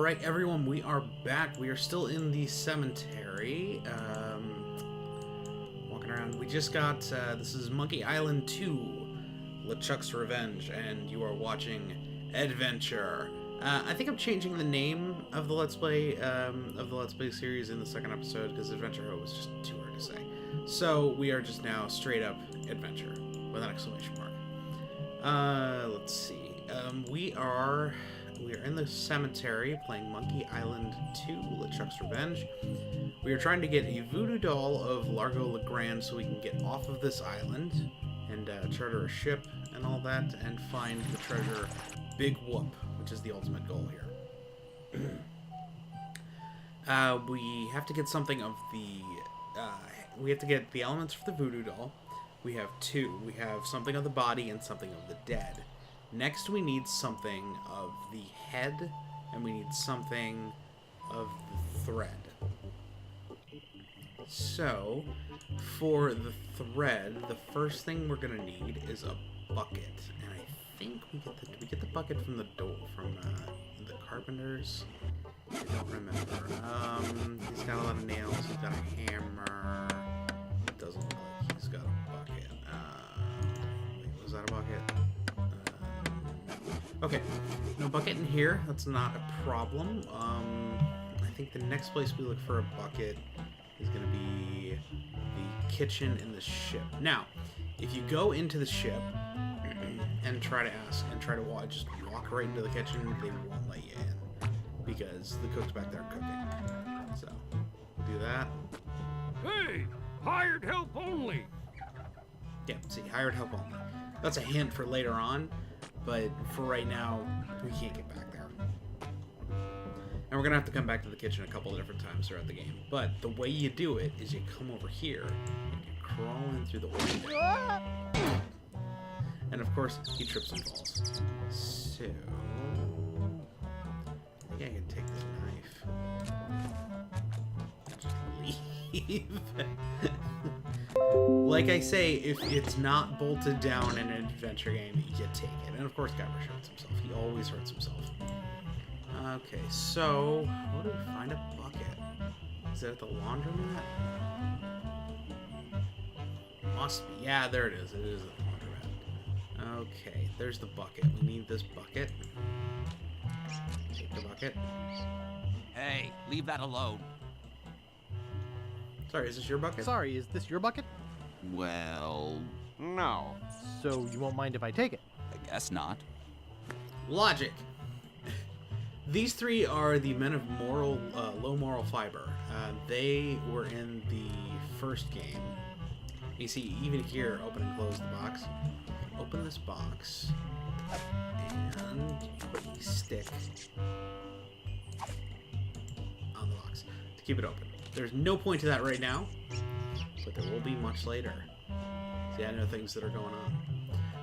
Alright, everyone, we are back. We are still in the cemetery. Walking around. We just got, this is Monkey Island 2, LeChuck's Revenge, and you are watching Adventure. I think I'm changing the name of the Let's Play, series in the second episode, because Adventure was just too hard to say. So, we are just now straight up Adventure, with an exclamation mark. Let's see. We are in the cemetery playing Monkey Island 2, LeChuck's Revenge. We are trying to get a voodoo doll of Largo Legrand so we can get off of this island and charter a ship and all that and find the treasure Big Whoop, which is the ultimate goal here. We have to get something of the... we have to get the elements for the voodoo doll. We have two. We have something of the body and something of the dead. Next, we need something of the head, and we need something of the thread. So, for the thread, the first thing we're gonna need is a bucket, and I think we get the bucket from the door from the carpenters. I don't remember. He's got a lot of nails. He's got a hammer. It doesn't look like he's got a bucket. Wait, was that a bucket? Okay, no bucket in here. That's not a problem. I think the next place we look for a bucket is going to be the kitchen in the ship. Now, if you go into the ship and try to just walk right into the kitchen, they won't let you in because the cook's back there cooking. So, do that. Hey, hired help only. Yeah, see, hired help only. That's a hint for later on. But for right now, we can't get back there. And we're going to have to come back to the kitchen a couple of different times throughout the game. But the way you do it is you come over here and you crawl in through the window. And of course, he trips and falls. So, I think I can take this knife. Just leave. Like I say, if it's not bolted down in an adventure game, you take it. And of course, Guybrush hurts himself. He always hurts himself. Okay, so where do we find a bucket? Is it at the laundromat? Must be. Yeah, there it is. It is at the laundromat. Okay, there's the bucket. We need this bucket. Take the bucket. Hey, leave that alone. Sorry, is this your bucket? Sorry, is this your bucket? Well, no. So you won't mind if I take it? I guess not. Logic. These three are the men of low moral fiber. They were in the first game. You see, even here, open and close the box. Open this box, and you put a stick on the box to keep it open. There's no point to that right now, but there will be much later. See, I know things that are going on.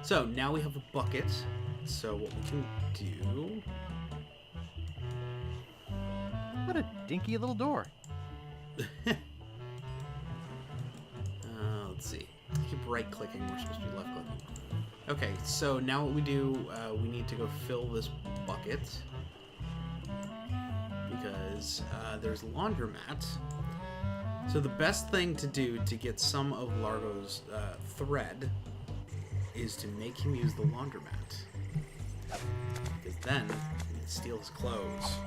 So, now we have a bucket. So, what we can do... What a dinky little door. Let's see. I keep right-clicking. We're supposed to be left-clicking. Okay, so now what we do, we need to go fill this bucket. Because there's a laundromat. So the best thing to do to get some of Largo's thread is to make him use the laundromat. Because then he can steal his clothes.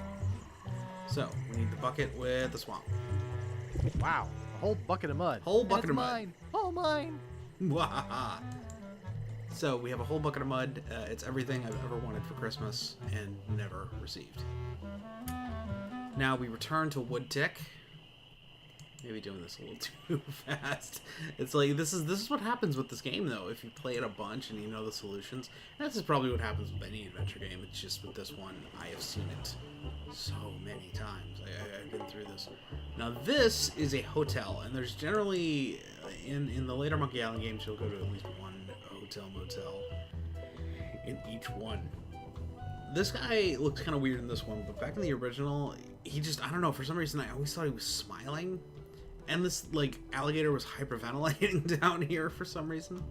So, we need the bucket with the swamp. Wow, a whole bucket of mud. Whole bucket and it's of mud. Mine. All mine. Wahaha. So, we have a whole bucket of mud. It's everything I've ever wanted for Christmas and never received. Now we return to Woodtick. Maybe doing this a little too fast. It's like, this is what happens with this game, though, if you play it a bunch and you know the solutions. And this is probably what happens with any adventure game. It's just with this one, I have seen it so many times. I've been through this. Now, this is a hotel, and there's generally, in the later Monkey Island games, you'll go to at least one hotel motel in each one. This guy looks kind of weird in this one, but back in the original, he just, I don't know, for some reason, I always thought he was smiling. And this, like, alligator was hyperventilating down here for some reason.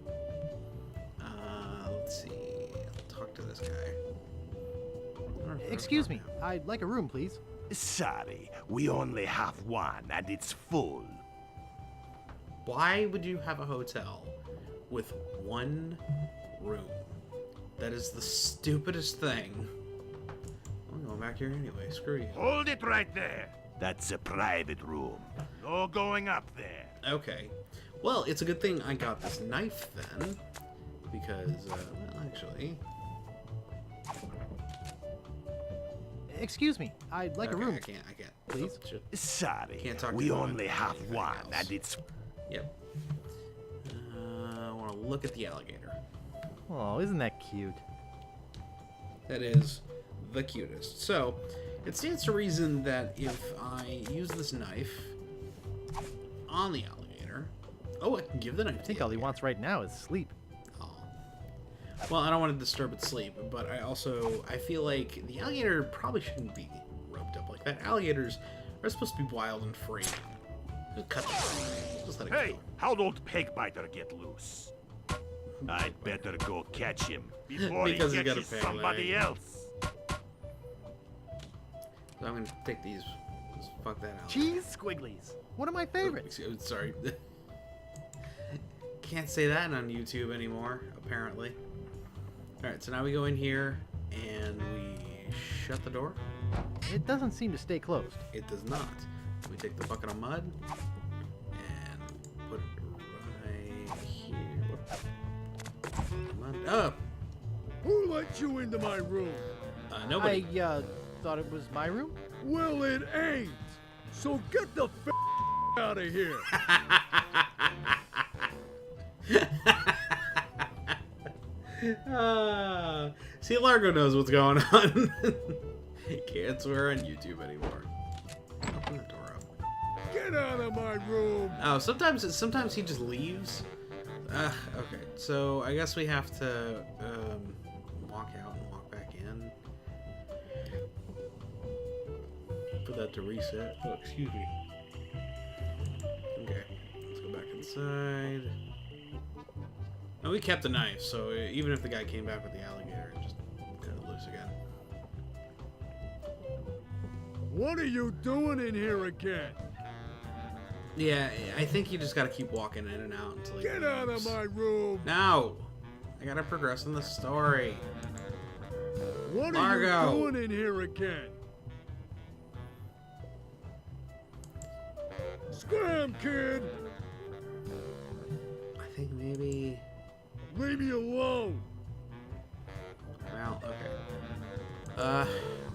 Let's see. I'll talk to this guy. Excuse me, I'd like a room, please. Sorry, we only have one and it's full. Why would you have a hotel with one room? That is the stupidest thing. I'm going back here anyway. Screw you. Hold it right there. That's a private room. No going up there. Okay. Well, it's a good thing I got this knife then. Because, well, actually... Excuse me, I'd like a room. I can't. Please? Sorry, Can't talk to we you only about have anything one else. and it's... Yep. I want to look at the alligator. Oh, isn't that cute? That is the cutest. So, it stands to reason that if I use this knife on the alligator... Oh, I can give the knife to I think the all he alligator. wants right now is sleep. Oh. Well, I don't want to disturb its sleep, but I feel like the alligator probably shouldn't be roped up like that. Alligators are supposed to be wild and free. Just cut them. Just let it Hey, go. how'd old Pegbiter get loose? I'd better go catch him before Because he he's got a catches peg somebody leg. else. So I'm going to take these. Just fuck that out. Cheese squigglies. One of my favorites. Sorry. Can't say that on YouTube anymore, apparently. Alright, so now we go in here and we shut the door. It doesn't seem to stay closed. It does not. We take the bucket of mud and put it right here. Mud. Oh! Who let you into my room? Nobody. I thought it was my room. Well, it ain't. So get the out of here. See, Largo knows what's going on. Can't swear on YouTube anymore. Open the door up. Get out of my room. Oh, sometimes he just leaves. Okay, so I guess we have to walk out and walk back in. For that to reset. Oh, excuse me. Okay, let's go back inside. No, we kept the knife, so even if the guy came back with the alligator, it just cut it loose again. What are you doing in here again? Yeah, I think you just gotta keep walking in and out until he Get out of leaves. my room. No! I gotta progress in the story. What Margo. are you doing in here again? Scram, kid. I think maybe... Leave me alone. Well, okay.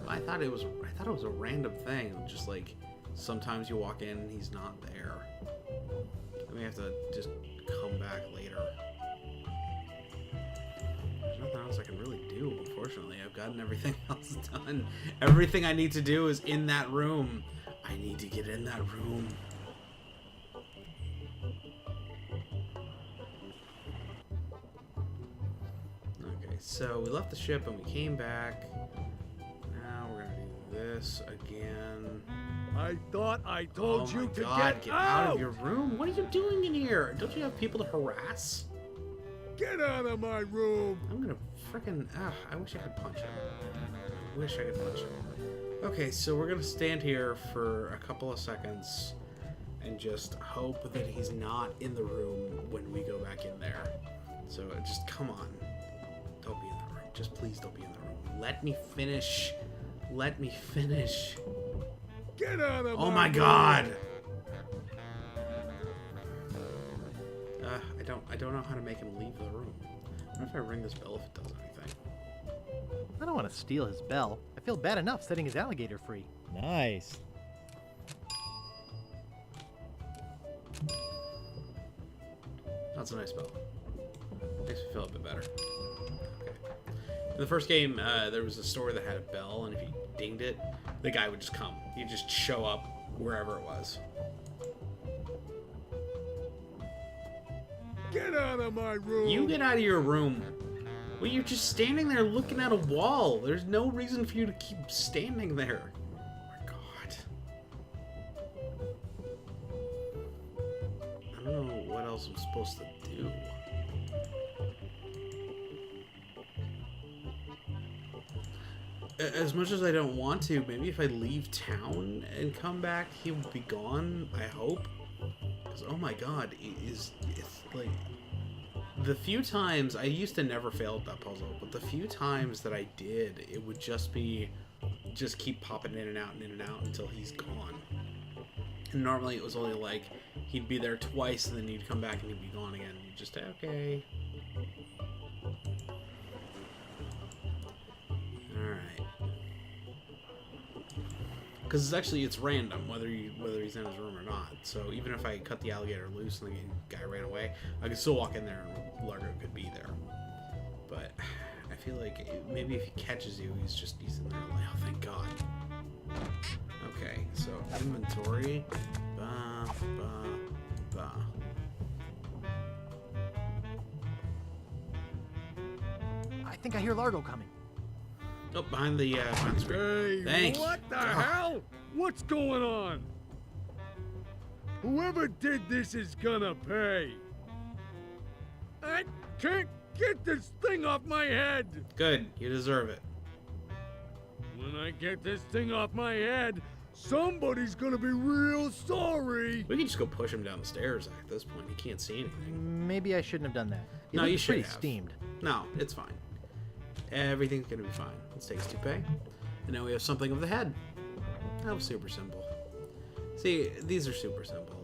I thought it was a random thing. Just like sometimes you walk in and he's not there. I may have to just come back later. There's nothing else I can really do, unfortunately. I've gotten everything else done. Everything I need to do is in that room. I need to get in that room. Okay, so we left the ship and we came back. Now we're gonna do this again. I thought I told you to God, get out of your room. What are you doing in here? Don't you have people to harass? Get out of my room. I'm gonna frickin' I wish I could punch him. I wish I could punch him. Okay, so we're gonna stand here for a couple of seconds and just hope that he's not in the room when we go back in there. So just come on. Don't be in the room. Just please don't be in the room. Let me finish. Let me finish. Get out of Oh my my room. god! I don't know how to make him leave the room. What if I ring this bell if it does anything? I don't want to steal his bell. I feel bad enough setting his alligator free. Nice. That's a nice bell. Makes me feel a bit better. Okay. In the first game, there was a store that had a bell, and if you dinged it, the guy would just come. He'd just show up wherever it was. Get out of my room. You get out of your room. Well, you're just standing there looking at a wall. There's no reason for you to keep standing there. Oh my god. I don't know what else I'm supposed to do. as much as I don't want to, maybe if I leave town and come back, he will be gone. I hope. Because oh my god, it's like the few times I used to never fail at that puzzle, but the few times that I did, it would just keep popping in and out until he's gone. And normally it was only like he'd be there twice and then he'd come back and he'd be gone again. You just okay. Alright. Because it's random whether he's in his room or not. So even if I cut the alligator loose and the guy ran away, I could still walk in there and Largo could be there. But I feel like maybe if he catches you, he's in there like, oh, thank God. Okay, so inventory. I think I hear Largo coming. Oh, behind the screen. Hey, Thanks. what the hell? What's going on? Whoever did this is gonna pay. I can't get this thing off my head. Good, you deserve it. When I get this thing off my head, somebody's gonna be real sorry. We can just go push him down the stairs at this point. He can't see anything. Maybe I shouldn't have done that. He No, looked you should pretty have. steamed. No, it's fine. Everything's gonna be fine. Let's take his toupee. And now we have something of the head. That was super simple. See, these are super simple.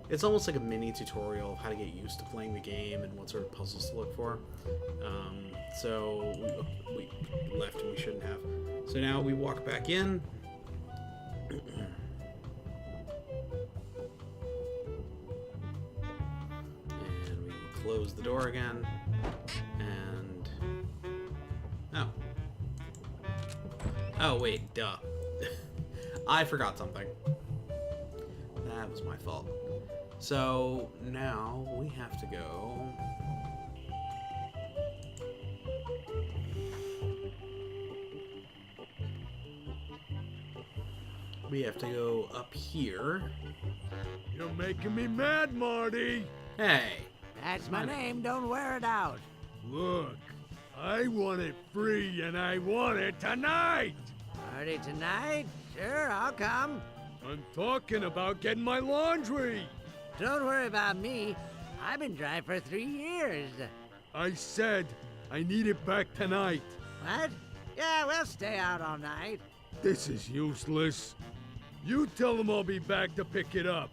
It's almost like a mini tutorial of how to get used to playing the game and what sort of puzzles to look for. So we left and we shouldn't have. So now we walk back in. And we close the door again. And oh wait, duh. I forgot something. That was my fault. So now we have to go. We have to go up here. You're making me mad, Marty. Hey. That's my name, don't wear it out. Look, I want it free and I want it tonight. Party tonight? Sure, I'll come. I'm talking about getting my laundry. Don't worry about me. I've been dry for 3 years. I said I need it back tonight. What? Yeah, we'll stay out all night. This is useless. You tell them I'll be back to pick it up.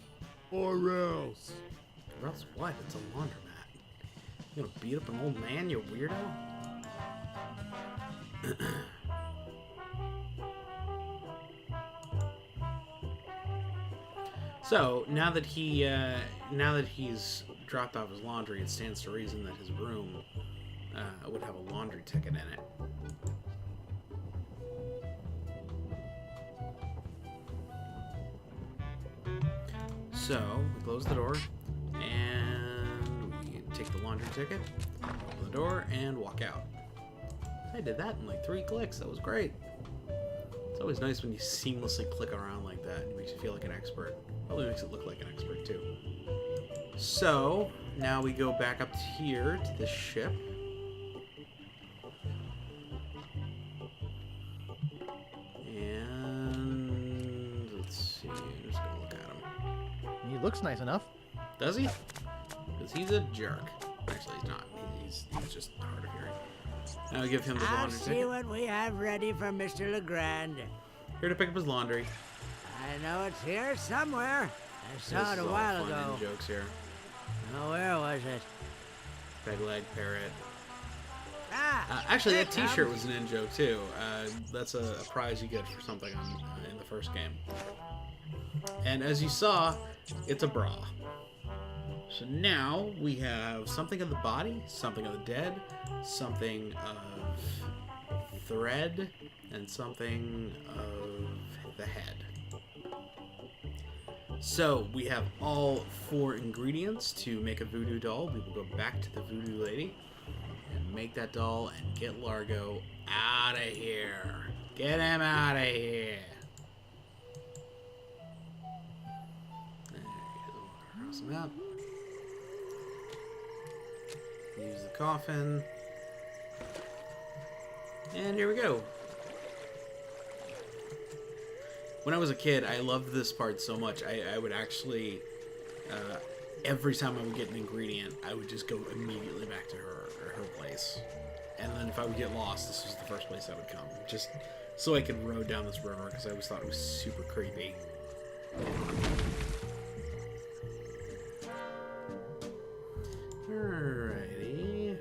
Or else. Or else what? It's a laundromat. You gonna beat up an old man, you weirdo? So now that he's dropped off his laundry, it stands to reason that his room would have a laundry ticket in it. So we close the door and we take the laundry ticket, open the door, and walk out. I did that in like 3 clicks. That was great. It's always nice when you seamlessly click around like that. It makes you feel like an expert. Probably makes it look like an expert too. So now we go back up here to the ship. And let's see. I'm just gonna look at him. He looks nice enough. Does he? Because he's a jerk. Actually, he's not. He's just hard of hearing. Now we give him the I'll laundry see ticket. what we have ready for Mr. Legrand. Here to pick up his laundry. I know it's here somewhere. I saw This it is a all while fun ago. and jokes here. Oh, where was it? Peg leg, parrot. Ah! Actually, that here it T-shirt comes. was an in-joke too. That's a prize you get for something in the first game. And as you saw, it's a bra. So now we have something of the body, something of the dead, something of thread, and something of the head. So we have all 4 ingredients to make a voodoo doll. We will go back to the voodoo lady and make that doll and get Largo out of here. Get him out of here. There you go. Cross him out. Use the coffin. And here we go. When I was a kid, I loved this part so much. I would actually, every time I would get an ingredient, I would just go immediately back to her place. And then if I would get lost, this was the first place I would come. Just so I could row down this river, because I always thought it was super creepy. Alrighty.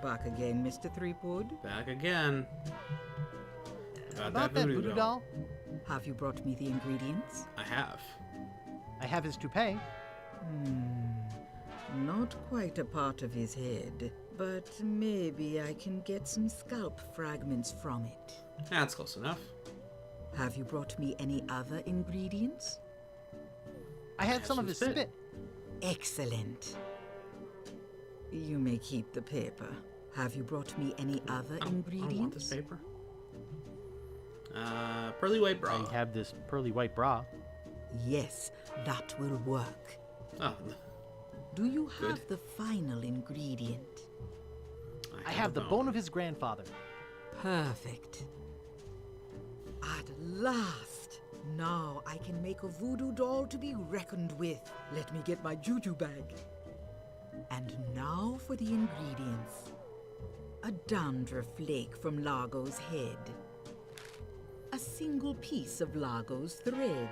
Back again, Mr. Threepwood. Back again. About that voodoo doll, Have you brought me the ingredients? I have. I have his toupee. Not quite a part of his head, but maybe I can get some scalp fragments from it. That's close enough. Have you brought me any other ingredients? I had some of his spit. Excellent. You may keep the paper. Have you brought me any other I ingredients? don't want this paper. Pearly white bra. I have this pearly white bra. Yes, that will work. Oh, Do you Good. have the final ingredient? I have the bone of his grandfather. Perfect. At last! Now I can make a voodoo doll to be reckoned with. Let me get my juju bag. And now for the ingredients. A dandruff flake from Largo's head. A single piece of Largo's thread.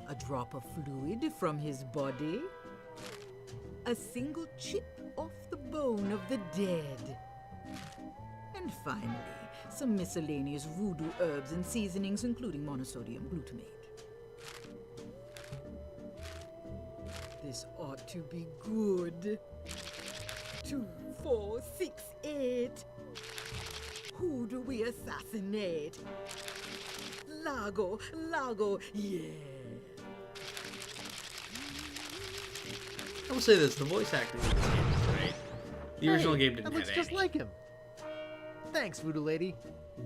A drop of fluid from his body. A single chip off the bone of the dead. And finally, some miscellaneous voodoo herbs and seasonings, including monosodium glutamate. This ought to be good. 2, 4, 6, 8. Who do we assassinate? Largo, yeah. I will say this: the voice acting in this game is great. The original game didn't That have looks just any. like him. Thanks, voodoo lady.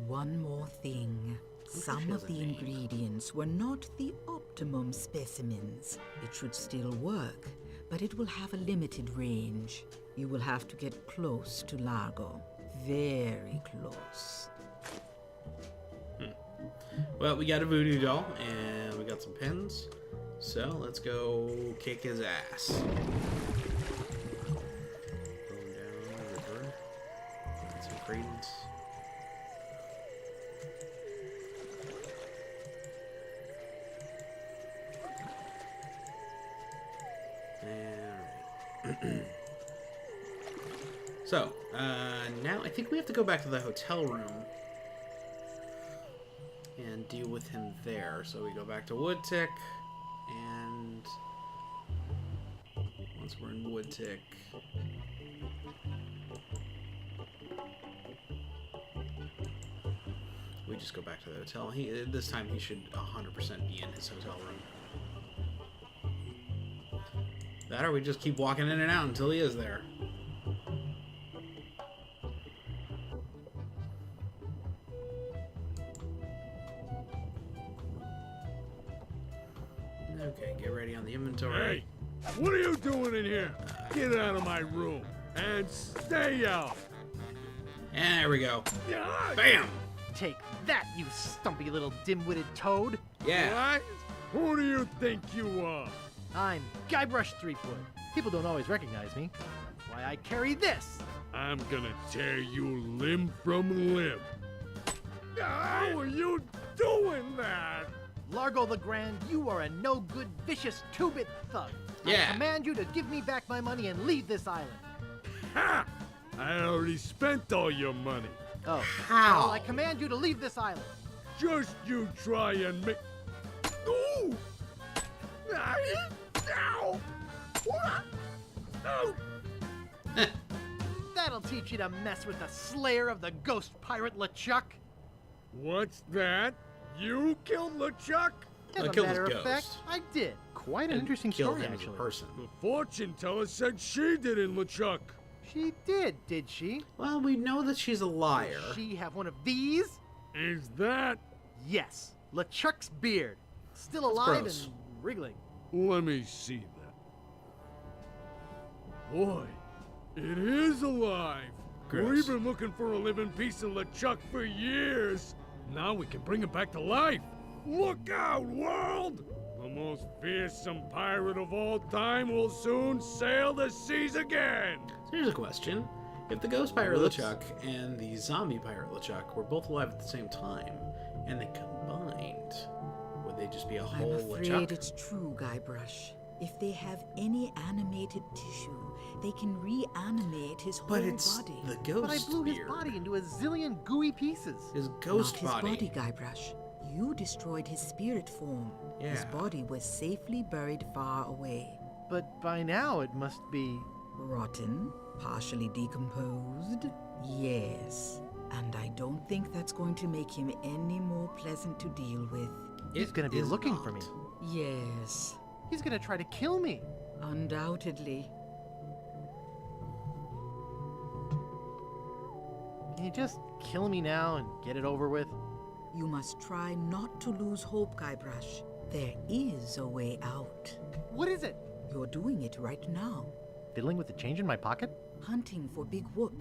One more thing. Some has of a the name. ingredients were not the optimum specimens. It should still work, but it will have a limited range. You will have to get close to Largo. Very close. Well, we got a voodoo doll, and we got some pins. So let's go kick his ass. Going down the river. Got some credence. Alright. So, now I think we have to go back to the hotel room and deal with him there. So we go back to Woodtick, and once we're in Woodtick, we just go back to the hotel. This time he should 100% be in his hotel room. That, or we just keep walking in and out until he is there. Okay, get ready on the inventory. Hey, what are you doing in here? Get out of my room and stay out. And there we go. Yeah. Bam! Take that, you stumpy little dim-witted toad. Yeah. What? Who do you think you are? I'm Guybrush Threepwood. People don't always recognize me. Why, I carry this. I'm gonna tear you limb from limb. How are you doing that? Largo the Grand, you are a no-good, vicious two-bit thug. Yeah. I command you to give me back my money and leave this island. Ha! I already spent all your money. Oh. How? Well, I command you to leave this island. Just you try and make. Ooh! Ow! Ow! That'll teach you to mess with the slayer of the ghost pirate LeChuck. What's that? You killed LeChuck? As I a killed his matter of ghost. fact, I did. Quite an And interesting killed story, him as a actually. person. The fortune teller said she did in LeChuck. She did she? Well, we know that she's a liar. Does she have one of these? Is that? Yes, LeChuck's beard. Still That's alive gross. and wriggling. Let me see that. Boy, it is alive. Gross. We've been looking for a living piece of LeChuck for years. Now we can bring it back to life. Look out, world! The most fearsome pirate of all time will soon sail the seas again. So here's a question. If the ghost pirate LeChuck and the zombie pirate LeChuck were both alive at the same time, and they combined, would they just be a I'm whole afraid LeChuck? it's true, Guybrush. If they have any animated tissue, they can reanimate his whole But it's body. the But ghost I blew his beard. body into a zillion gooey pieces. His ghost Not body. his body, Guybrush. You destroyed his spirit form. His Yeah. body was safely buried far away. But by now it must be... Rotten, partially decomposed. Yes. And I don't think that's going to make him any more pleasant to deal with. He's It gonna be is looking for not. me. Yes, He's gonna try to kill me. undoubtedly. Can you just kill me now and get it over with? You must try not to lose hope, Guybrush. There is a way out. What is it? You're doing it right now. Fiddling with the change in my pocket? Hunting for Big Whoop.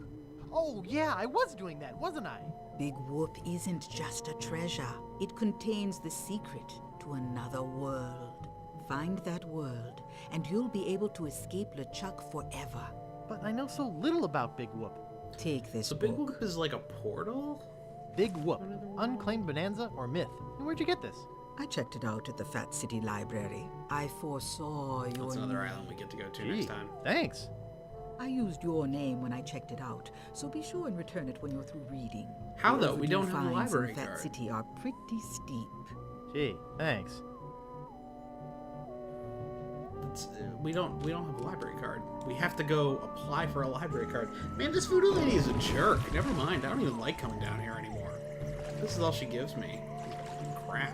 Oh yeah, I was doing that, wasn't I? Big Whoop isn't just a treasure. It contains the secret to another world. Find that world, and you'll be able to escape LeChuck forever. But I know so little about Big Whoop. Take this So Big book. Whoop is like a portal? Big Whoop, unclaimed bonanza or myth? And where'd you get this? I checked it out at the Fat City Library. I foresaw your That's another name. island we get to go to Gee, next time. thanks. I used your name when I checked it out, so be sure and return it when you're through reading. How The though? We overdue don't have a fines in library Fat card. City are pretty steep. Gee, thanks. We don't have a library card. We have to go apply for a library card. Man, this voodoo lady is a jerk. Never mind. I don't even like coming down here anymore. This is all she gives me. Crap.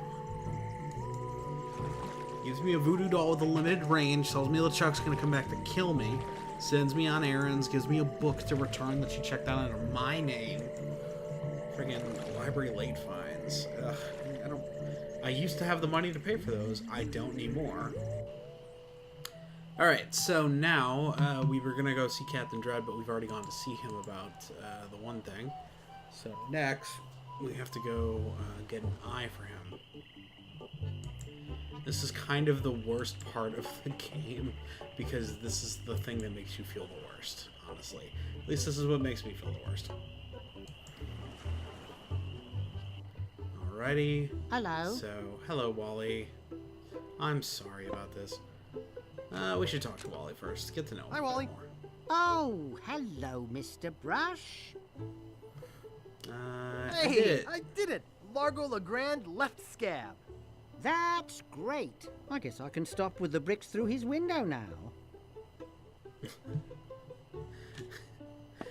Gives me a voodoo doll with a limited range, tells me LeChuck's gonna come back to kill me, sends me on errands, gives me a book to return that she checked out under my name. Friggin' library late fines. Ugh, I used to have the money to pay for those. I don't need more. Alright, so now we were gonna go see Captain Dread, but we've already gone to see him about the one thing. So next, we have to go get an eye for him. This is kind of the worst part of the game, because this is the thing that makes you feel the worst, honestly. At least this is what makes me feel the worst. Alrighty. Hello. So, hello, Wally. I'm sorry about this. We should talk to Wally first. Get to know him. Hi, a bit Wally. more. Oh, hello, Mr. Brush. I did it. I did it! Largo Legrand left Scabb. That's great. I guess I can stop with the bricks through his window now.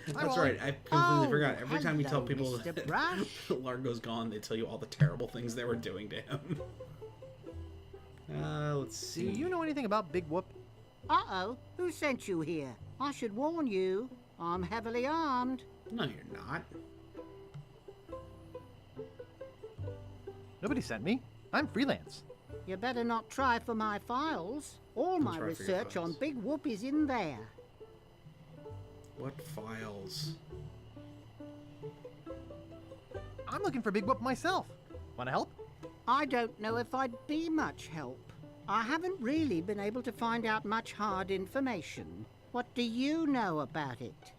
That's right. I completely forgot. Every time you tell hello, people Mr. that Brush. Largo's gone, they tell you all the terrible things they were doing to him. Let's Do see. you know anything about Big Whoop? Uh-oh, who sent you here? I should warn you, I'm heavily armed. No, you're not. Nobody sent me. I'm freelance. You better not try for my files. All I'll my try for your research on files. Big Whoop is in there. What files? I'm looking for Big Whoop myself. Wanna help? I don't know if I'd be much help. I haven't really been able to find out much hard information. What do you know about it?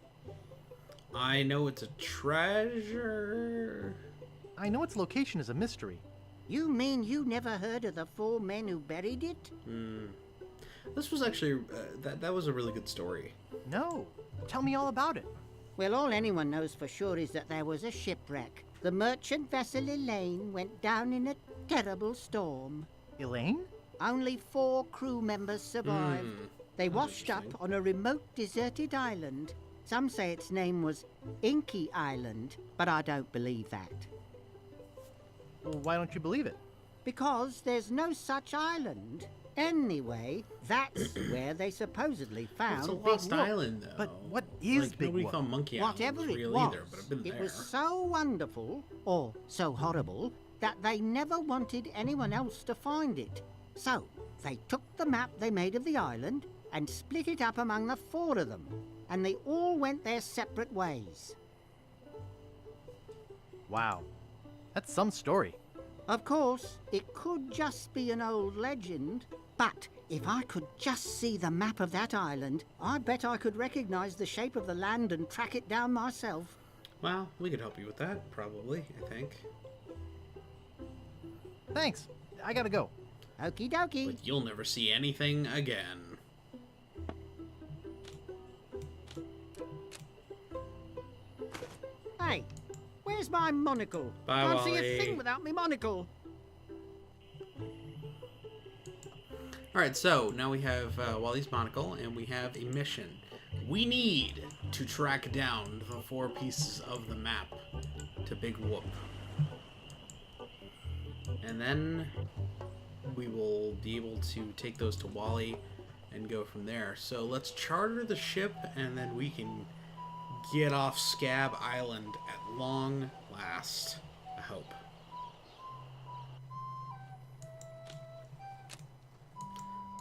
I know it's a treasure. I know its location is a mystery. You mean you never heard of the 4 men who buried it? This was actually that was a really good story. No. Tell me all about it. Well, all anyone knows for sure is that there was a shipwreck. The merchant vessel Elaine went down in a terrible storm. Elaine? Only 4 crew members survived. They washed up on a remote deserted island. Some say its name was Inky Island, but I don't believe that. Well, why don't you believe it? Because there's no such island. Anyway, that's where they supposedly found It's a Big lost Whoop. island, though. But what is like, Big nobody Whoop? thought Monkey Island Whatever was it real was, either, but I've been it there. was so wonderful, or so horrible, that they never wanted anyone else to find it. So, they took the map they made of the island and split it up among the 4 of them. and they all went their separate ways. Wow. That's some story. Of course, it could just be an old legend, but if I could just see the map of that island, I bet I could recognize the shape of the land and track it down myself. Well, we could help you with that, probably, I think. Thanks. I gotta go. Okie dokie. But you'll never see anything again. Hey, where's my monocle? Bye, Can't see Wally. a thing without me monocle. Alright, so now we have Wally's monocle, and we have a mission. We need to track down the 4 pieces of the map to Big Whoop. And then we will be able to take those to Wally and go from there. So let's charter the ship, and then we can get off Scabb Island at long last, I hope.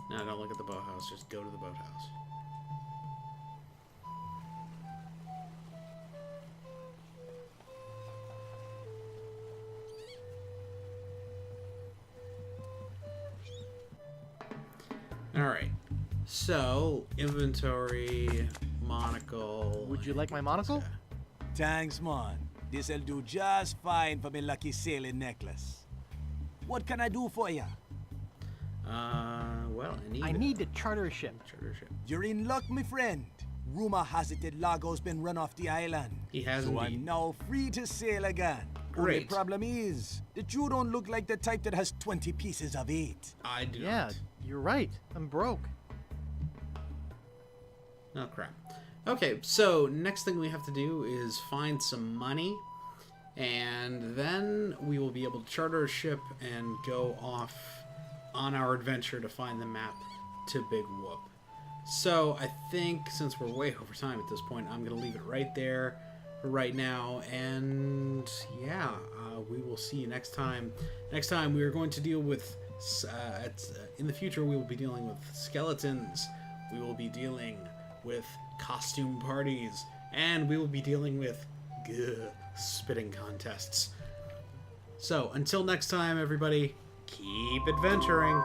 No, don't look at the boathouse. Just go to the boathouse. Alright. So, inventory, monocle. Would you like my monocle? Thanks, man. This'll do just fine for me lucky sailing necklace. What can I do for ya? Well, I need to charter a ship. charter ship. You're in luck, my friend. Rumor has it that Lago's been run off the island. He has So indeed. I'm now free to sail again. Great. Only problem is that you don't look like the type that has 20 pieces of eight. I do Yeah, not. you're right. I'm broke. Oh, crap. Okay, so next thing we have to do is find some money. And then we will be able to charter a ship and go off on our adventure to find the map to Big Whoop. So I think since we're way over time at this point, I'm going to leave it right there for right now. And yeah, we will see you next time. Next time we are going to deal with, in the future we will be dealing with skeletons. We will be dealing with costume parties. And we will be dealing with spitting contests. So until next time, everybody, keep adventuring.